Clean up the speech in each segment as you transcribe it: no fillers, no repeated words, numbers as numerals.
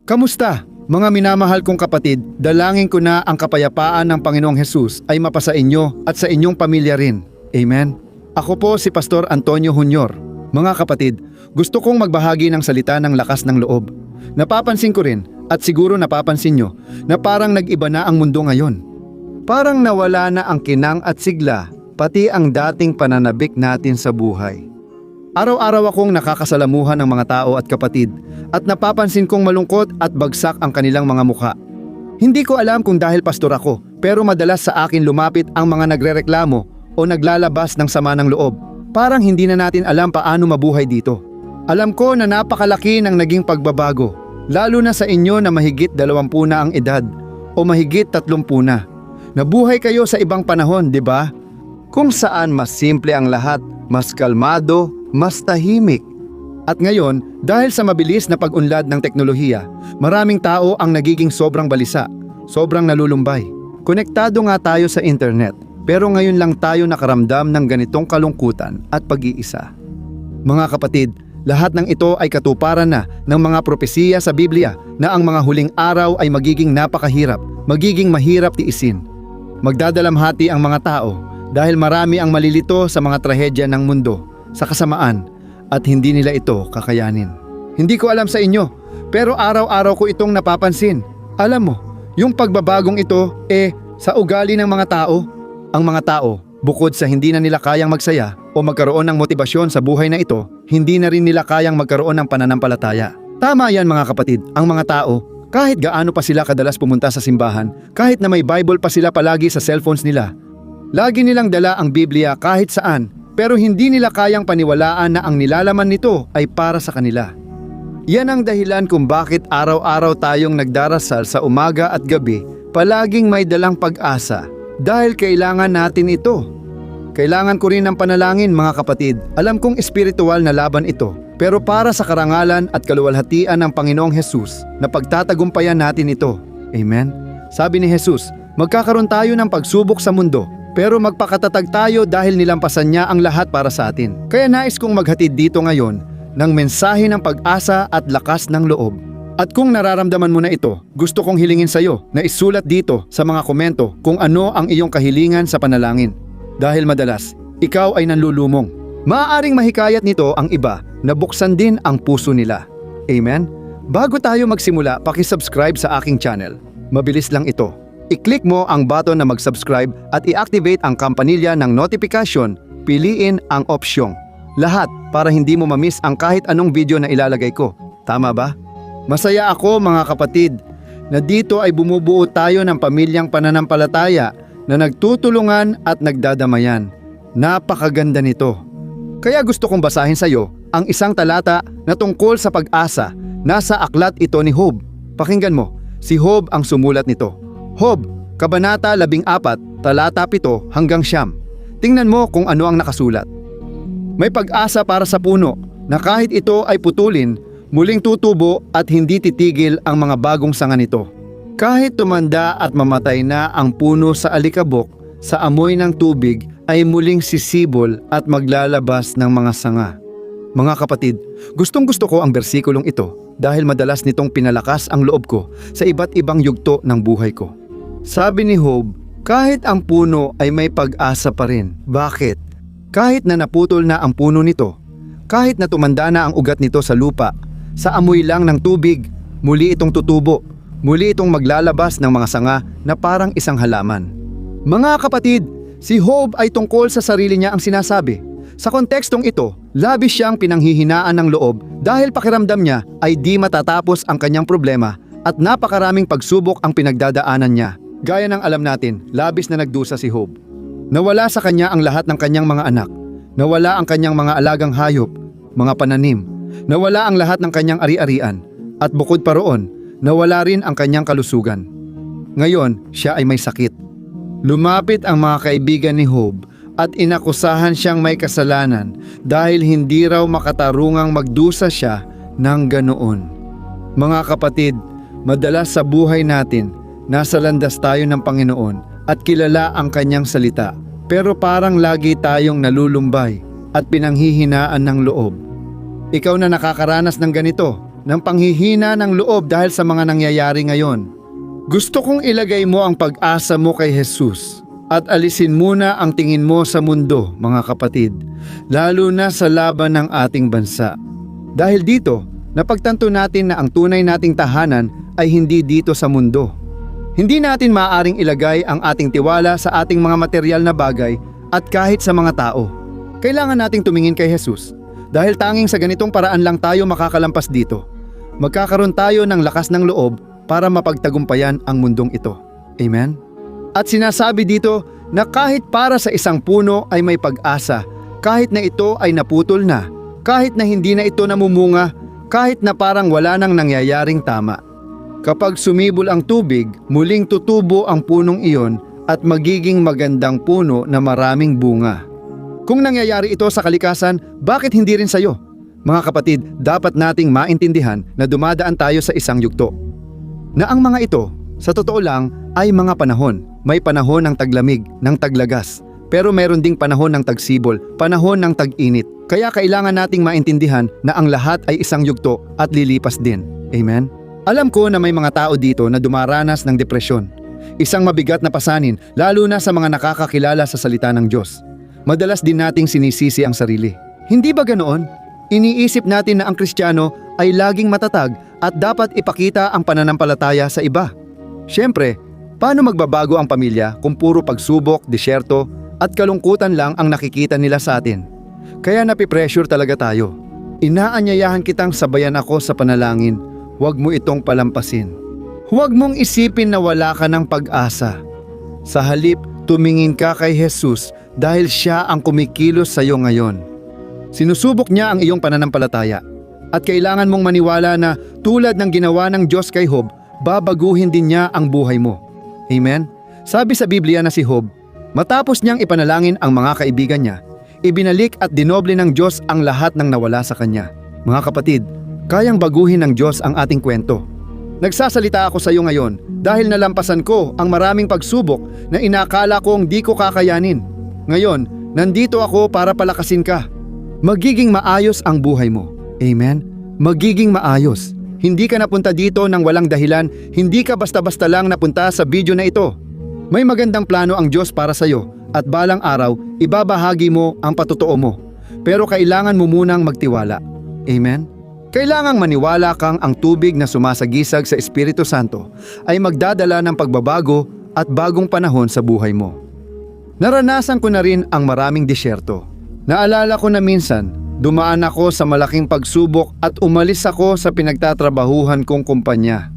Kamusta? Mga minamahal kong kapatid, dalangin ko na ang kapayapaan ng Panginoong Hesus ay mapasa inyo at sa inyong pamilya rin. Amen. Ako po si Pastor Antonio Junior. Mga kapatid, gusto kong magbahagi ng salita ng lakas ng loob. Napapansin ko rin, at siguro napapansin nyo, na parang nag-iba na ang mundo ngayon. Parang nawala na ang kinang at sigla, pati ang dating pananabik natin sa buhay. Araw-araw akong nakakasalamuhan ng mga tao at kapatid at napapansin kong malungkot at bagsak ang kanilang mga mukha. Hindi ko alam kung dahil pastor ako, pero madalas sa akin lumapit ang mga nagrereklamo o naglalabas ng sama ng loob. Parang hindi na natin alam paano mabuhay dito. Alam ko na napakalaki ng naging pagbabago, lalo na sa inyo na mahigit 20 na ang edad o mahigit 30 na. Nabuhay kayo sa ibang panahon, di ba? Kung saan mas simple ang lahat, mas kalmado, mas tahimik. At ngayon, dahil sa mabilis na pag-unlad ng teknolohiya, maraming tao ang nagiging sobrang balisa, sobrang nalulumbay. Konektado nga tayo sa internet, pero ngayon lang tayo nakaramdam ng ganitong kalungkutan at pag-iisa. Mga kapatid, lahat ng ito ay katuparan na ng mga propesiya sa Biblia na ang mga huling araw ay magiging napakahirap, magiging mahirap tiisin. Magdadalamhati ang mga tao dahil marami ang malilito sa mga trahedya ng mundo, sa kasamaan, at hindi nila ito kakayanin. Hindi ko alam sa inyo, pero araw-araw ko itong napapansin. Alam mo, yung pagbabagong ito sa ugali ng mga tao. Ang mga tao, bukod sa hindi na nila kayang magsaya o magkaroon ng motibasyon sa buhay na ito, hindi na rin nila kayang magkaroon ng pananampalataya. Tama yan mga kapatid, ang mga tao, kahit gaano pa sila kadalas pumunta sa simbahan, kahit na may Bible pa sila palagi sa cellphones nila, lagi nilang dala ang Biblia kahit saan, pero hindi nila kayang paniwalaan na ang nilalaman nito ay para sa kanila. Yan ang dahilan kung bakit araw-araw tayong nagdarasal sa umaga at gabi, palaging may dalang pag-asa, dahil kailangan natin ito. Kailangan ko rin ng panalangin mga kapatid. Alam kong espiritual na laban ito, pero para sa karangalan at kaluwalhatian ng Panginoong Hesus, na pagtatagumpayan natin ito. Amen? Sabi ni Hesus, magkakaroon tayo ng pagsubok sa mundo, pero magpakatatag tayo dahil nilampasan niya ang lahat para sa atin. Kaya nais kong maghatid dito ngayon ng mensahe ng pag-asa at lakas ng loob. At kung nararamdaman mo na ito, gusto kong hilingin sa iyo na isulat dito sa mga komento kung ano ang iyong kahilingan sa panalangin. Dahil madalas, ikaw ay nanlulumong. Maaaring mahikayat nito ang iba na buksan din ang puso nila. Amen? Bago tayo magsimula, pakisubscribe sa aking channel. Mabilis lang ito. I-click mo ang button na mag-subscribe at i-activate ang kampanilya ng notification. Piliin ang opsyong lahat para hindi mo ma-miss ang kahit anong video na ilalagay ko. Tama ba? Masaya ako mga kapatid na dito ay bumubuo tayo ng pamilyang pananampalataya na nagtutulungan at nagdadamayan. Napakaganda nito. Kaya gusto kong basahin sa iyo ang isang talata na tungkol sa pag-asa. Nasa aklat ito ni Job. Pakinggan mo, si Job ang sumulat nito. Job, Kabanata 14, talata 7 hanggang 9. Tingnan mo kung ano ang nakasulat. May pag-asa para sa puno na kahit ito ay putulin, muling tutubo at hindi titigil ang mga bagong sanga nito. Kahit tumanda at mamatay na ang puno sa alikabok, sa amoy ng tubig ay muling sisibol at maglalabas ng mga sanga. Mga kapatid, gustong-gusto ko ang bersikulong ito dahil madalas nitong pinalakas ang loob ko sa iba't ibang yugto ng buhay ko. Sabi ni Job, kahit ang puno ay may pag-asa pa rin. Bakit? Kahit na naputol na ang puno nito, kahit na tumanda na ang ugat nito sa lupa, sa amoy lang ng tubig, muli itong tutubo, muli itong maglalabas ng mga sanga na parang isang halaman. Mga kapatid, si Job ay tungkol sa sarili niya ang sinasabi. Sa kontekstong ito, labis siyang pinanghihinaan ng loob dahil pakiramdam niya ay di matatapos ang kanyang problema at napakaraming pagsubok ang pinagdadaanan niya. Gaya ng alam natin, labis na nagdusa si Job. Nawala sa kanya ang lahat ng kanyang mga anak. Nawala ang kanyang mga alagang hayop, mga pananim. Nawala ang lahat ng kanyang ari-arian. At bukod pa roon, nawala rin ang kanyang kalusugan. Ngayon, siya ay may sakit. Lumapit ang mga kaibigan ni Job at inakusahan siyang may kasalanan dahil hindi raw makatarungang magdusa siya ng ganoon. Mga kapatid, madalas sa buhay natin, nasa landas tayo ng Panginoon at kilala ang kanyang salita. Pero parang lagi tayong nalulumbay at pinanghihinaan ng loob. Ikaw na nakakaranas ng ganito, ng panghihina ng loob dahil sa mga nangyayari ngayon. Gusto kong ilagay mo ang pag-asa mo kay Jesus at alisin muna ang tingin mo sa mundo, mga kapatid, lalo na sa laban ng ating bansa. Dahil dito, napagtanto natin na ang tunay nating tahanan ay hindi dito sa mundo. Hindi natin maaaring ilagay ang ating tiwala sa ating mga material na bagay at kahit sa mga tao. Kailangan nating tumingin kay Jesus dahil tanging sa ganitong paraan lang tayo makakalampas dito. Magkakaroon tayo ng lakas ng loob para mapagtagumpayan ang mundong ito. Amen? At sinasabi dito na kahit para sa isang puno ay may pag-asa, kahit na ito ay naputol na, kahit na hindi na ito namumunga, kahit na parang wala nang nangyayaring tama. Kapag sumibol ang tubig, muling tutubo ang punong iyon at magiging magandang puno na maraming bunga. Kung nangyayari ito sa kalikasan, bakit hindi rin sa iyo? Mga kapatid, dapat nating maintindihan na dumadaan tayo sa isang yugto. Na ang mga ito, sa totoo lang, ay mga panahon. May panahon ng taglamig, ng taglagas. Pero meron ding panahon ng tagsibol, panahon ng tag-init. Kaya kailangan nating maintindihan na ang lahat ay isang yugto at lilipas din. Amen? Alam ko na may mga tao dito na dumaranas ng depresyon. Isang mabigat na pasanin, lalo na sa mga nakakakilala sa salita ng Diyos. Madalas din nating sinisisi ang sarili. Hindi ba ganoon? Iniisip natin na ang Kristiyano ay laging matatag at dapat ipakita ang pananampalataya sa iba. Siyempre, paano magbabago ang pamilya kung puro pagsubok, disyerto at kalungkutan lang ang nakikita nila sa atin? Kaya napipressure talaga tayo. Inaanyayahan kitang sabayan ako sa panalangin. Huwag mo itong palampasin. Huwag mong isipin na wala ka ng pag-asa. Sa halip, tumingin ka kay Jesus dahil siya ang kumikilos sa iyo ngayon. Sinusubok niya ang iyong pananampalataya at kailangan mong maniwala na tulad ng ginawa ng Diyos kay Job, babaguhin din niya ang buhay mo. Amen? Sabi sa Biblia na si Job, matapos niyang ipanalangin ang mga kaibigan niya, ibinalik at dinoble ng Diyos ang lahat ng nawala sa kanya. Mga kapatid, kayang baguhin ng Diyos ang ating kwento. Nagsasalita ako sa iyo ngayon dahil nalampasan ko ang maraming pagsubok na inakala kong di ko kakayanin. Ngayon, nandito ako para palakasin ka. Magiging maayos ang buhay mo. Amen? Magiging maayos. Hindi ka napunta dito ng walang dahilan, hindi ka basta-basta lang napunta sa video na ito. May magandang plano ang Diyos para sa iyo at balang araw, ibabahagi mo ang patotoo mo. Pero kailangan mo munang magtiwala. Amen? Kailangang maniwala kang ang tubig na sumasagisag sa Espiritu Santo ay magdadala ng pagbabago at bagong panahon sa buhay mo. Naranasan ko na rin ang maraming disyerto. Naalala ko na minsan, dumaan ako sa malaking pagsubok at umalis ako sa pinagtatrabahuhan kong kumpanya.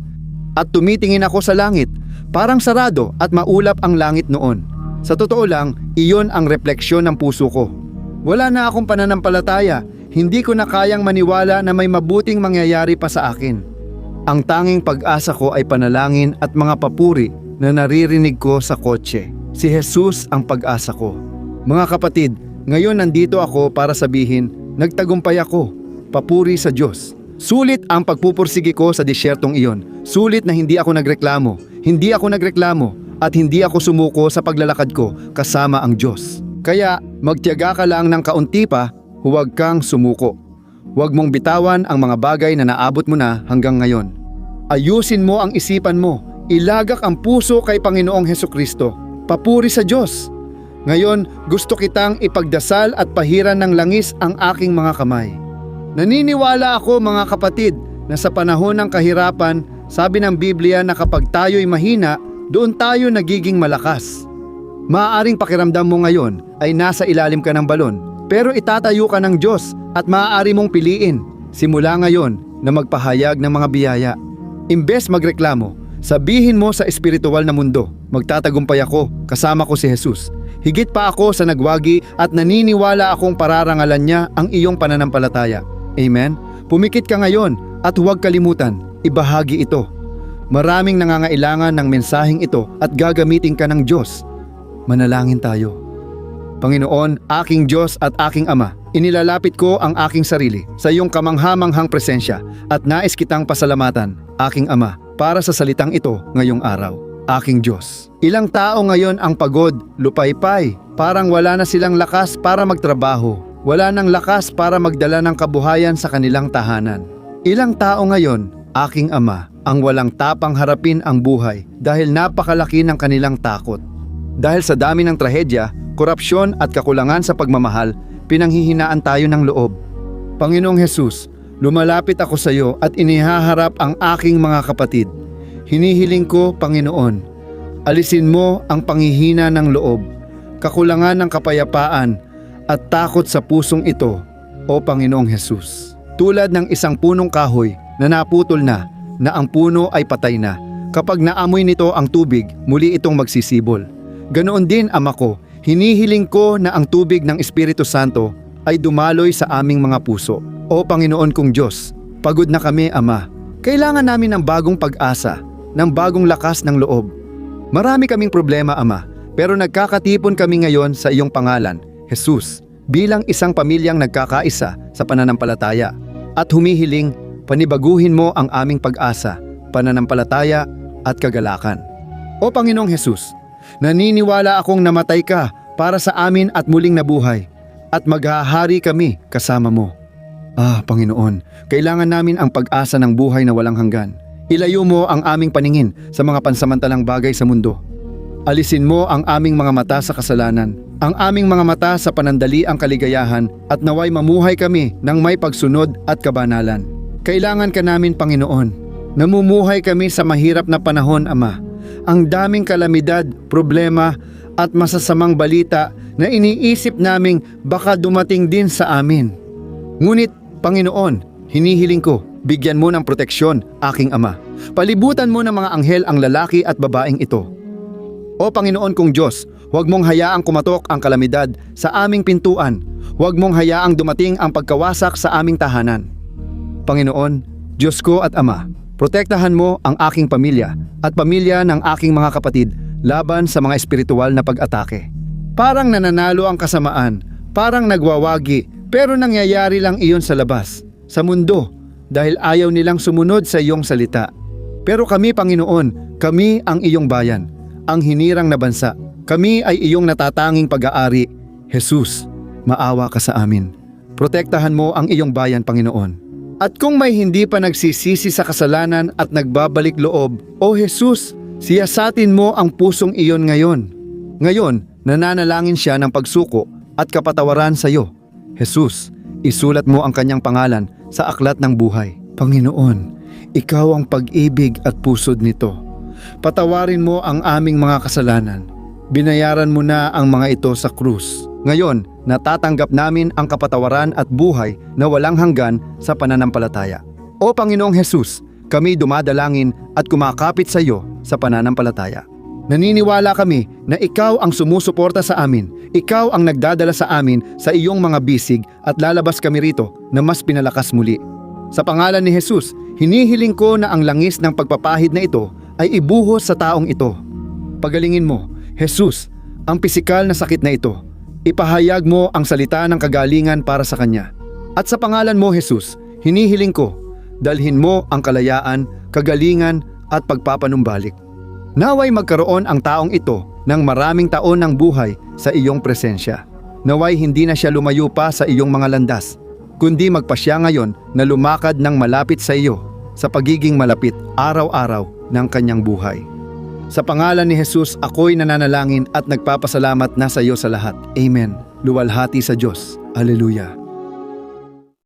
At tumitingin ako sa langit, parang sarado at maulap ang langit noon. Sa totoo lang, iyon ang refleksyon ng puso ko. Wala na akong pananampalataya. Hindi ko na kayang maniwala na may mabuting mangyayari pa sa akin. Ang tanging pag-asa ko ay panalangin at mga papuri na naririnig ko sa kotse. Si Jesus ang pag-asa ko. Mga kapatid, ngayon nandito ako para sabihin, nagtagumpay ako. Papuri sa Diyos. Sulit ang pagpupursige ko sa disyertong iyon. Sulit na hindi ako nagreklamo. Hindi ako nagreklamo at hindi ako sumuko sa paglalakad ko kasama ang Diyos. Kaya magtiyaga ka lang ng kaunti pa. Huwag kang sumuko. Huwag mong bitawan ang mga bagay na naabot mo na hanggang ngayon. Ayusin mo ang isipan mo. Ilagak ang puso kay Panginoong Hesukristo. Papuri sa Diyos. Ngayon, gusto kitang ipagdasal at pahiran ng langis ang aking mga kamay. Naniniwala ako mga kapatid na sa panahon ng kahirapan, sabi ng Biblia na kapag tayo'y mahina, doon tayo nagiging malakas. Maaaring pakiramdam mo ngayon ay nasa ilalim ka ng balon. Pero itatayo ka ng Diyos at maaari mong piliin simula ngayon na magpahayag ng mga biyaya. Imbes magreklamo, sabihin mo sa espiritual na mundo, magtatagumpay ako, kasama ko si Jesus. Higit pa ako sa nagwagi at naniniwala akong pararangalan niya ang iyong pananampalataya. Amen? Pumikit ka ngayon at huwag kalimutan, ibahagi ito. Maraming nangangailangan ng mensaheng ito at gagamitin ka ng Diyos. Manalangin tayo. Panginoon, aking Diyos at aking Ama, inilalapit ko ang aking sarili sa iyong kamangha-manghang presensya at nais kitang pasalamatan, aking Ama, para sa salitang ito ngayong araw. Aking Diyos, ilang tao ngayon ang pagod, lupaypay, parang wala na silang lakas para magtrabaho, wala nang lakas para magdala ng kabuhayan sa kanilang tahanan. Ilang tao ngayon, aking Ama, ang walang tapang harapin ang buhay dahil napakalaki ng kanilang takot. Dahil sa dami ng trahedya, korupsyon at kakulangan sa pagmamahal, pinanghihinaan tayo ng loob. Panginoong Hesus, lumalapit ako sa iyo at inihaharap ang aking mga kapatid. Hinihiling ko, Panginoon, alisin mo ang panghihina ng loob, kakulangan ng kapayapaan at takot sa pusong ito, o Panginoong Hesus. Tulad ng isang punong kahoy na naputol na ang puno ay patay na. Kapag naamoy nito ang tubig, muli itong magsisibol. Ganoon din, Ama ko, hinihiling ko na ang tubig ng Espiritu Santo ay dumaloy sa aming mga puso. O Panginoon kong Diyos, pagod na kami, Ama. Kailangan namin ng bagong pag-asa, ng bagong lakas ng loob. Marami kaming problema, Ama, pero nagkakatipon kami ngayon sa iyong pangalan, Jesus, bilang isang pamilyang nagkakaisa sa pananampalataya at humihiling panibaguhin mo ang aming pag-asa, pananampalataya at kagalakan. O Panginoong Jesus, naniniwala akong namatay ka para sa amin at muling nabuhay at maghahari kami kasama mo. Panginoon, kailangan namin ang pag-asa ng buhay na walang hanggan. Ilayo mo ang aming paningin sa mga pansamantalang bagay sa mundo. Alisin mo ang aming mga mata sa kasalanan, ang aming mga mata sa panandaliang kaligayahan at naway mamuhay kami ng may pagsunod at kabanalan. Kailangan ka namin, Panginoon. Namumuhay kami sa mahirap na panahon, Ama. Ang daming kalamidad, problema at masasamang balita na iniisip naming baka dumating din sa amin. Ngunit, Panginoon, hinihiling ko, bigyan mo ng proteksyon, aking Ama. Palibutan mo ng mga anghel ang lalaki at babaeng ito. O Panginoon kong Diyos, huwag mong hayaang kumatok ang kalamidad sa aming pintuan. Huwag mong hayaang dumating ang pagkawasak sa aming tahanan. Panginoon, Diyos ko at Ama, protektahan mo ang aking pamilya at pamilya ng aking mga kapatid laban sa mga espiritual na pag-atake. Parang nananalo ang kasamaan, parang nagwawagi, pero nangyayari lang iyon sa labas, sa mundo, dahil ayaw nilang sumunod sa iyong salita. Pero kami, Panginoon, kami ang iyong bayan, ang hinirang na bansa. Kami ay iyong natatanging pag-aari. Jesus, maawa ka sa amin. Protektahan mo ang iyong bayan, Panginoon. At kung may hindi pa nagsisisi sa kasalanan at nagbabalik loob, O Jesus, siyasatin mo ang pusong iyon ngayon. Ngayon, nananalangin siya ng pagsuko at kapatawaran sa iyo. Jesus, isulat mo ang kanyang pangalan sa aklat ng buhay. Panginoon, ikaw ang pag-ibig at pusod nito. Patawarin mo ang aming mga kasalanan. Binayaran mo na ang mga ito sa krus. Ngayon, natatanggap namin ang kapatawaran at buhay na walang hanggan sa pananampalataya. O Panginoong Jesus, kami dumadalangin at kumakapit sa iyo sa pananampalataya. Naniniwala kami na ikaw ang sumusuporta sa amin. Ikaw ang nagdadala sa amin sa iyong mga bisig at lalabas kami rito na mas pinalakas muli. Sa pangalan ni Jesus, hinihiling ko na ang langis ng pagpapahid na ito ay ibuhos sa taong ito. Pagalingin mo, Jesus, ang pisikal na sakit na ito. Ipahayag mo ang salita ng kagalingan para sa kanya. At sa pangalan mo, Jesus, hinihiling ko, dalhin mo ang kalayaan, kagalingan at pagpapanumbalik. Naway magkaroon ang taong ito ng maraming taon ng buhay sa iyong presensya. Naway hindi na siya lumayo pa sa iyong mga landas, kundi magpasya ngayon na lumakad ng malapit sa iyo, sa pagiging malapit araw-araw ng kanyang buhay. Sa pangalan ni Jesus, ako'y nananalangin at nagpapasalamat na sa iyo sa lahat. Amen. Luwalhati sa Diyos. Hallelujah.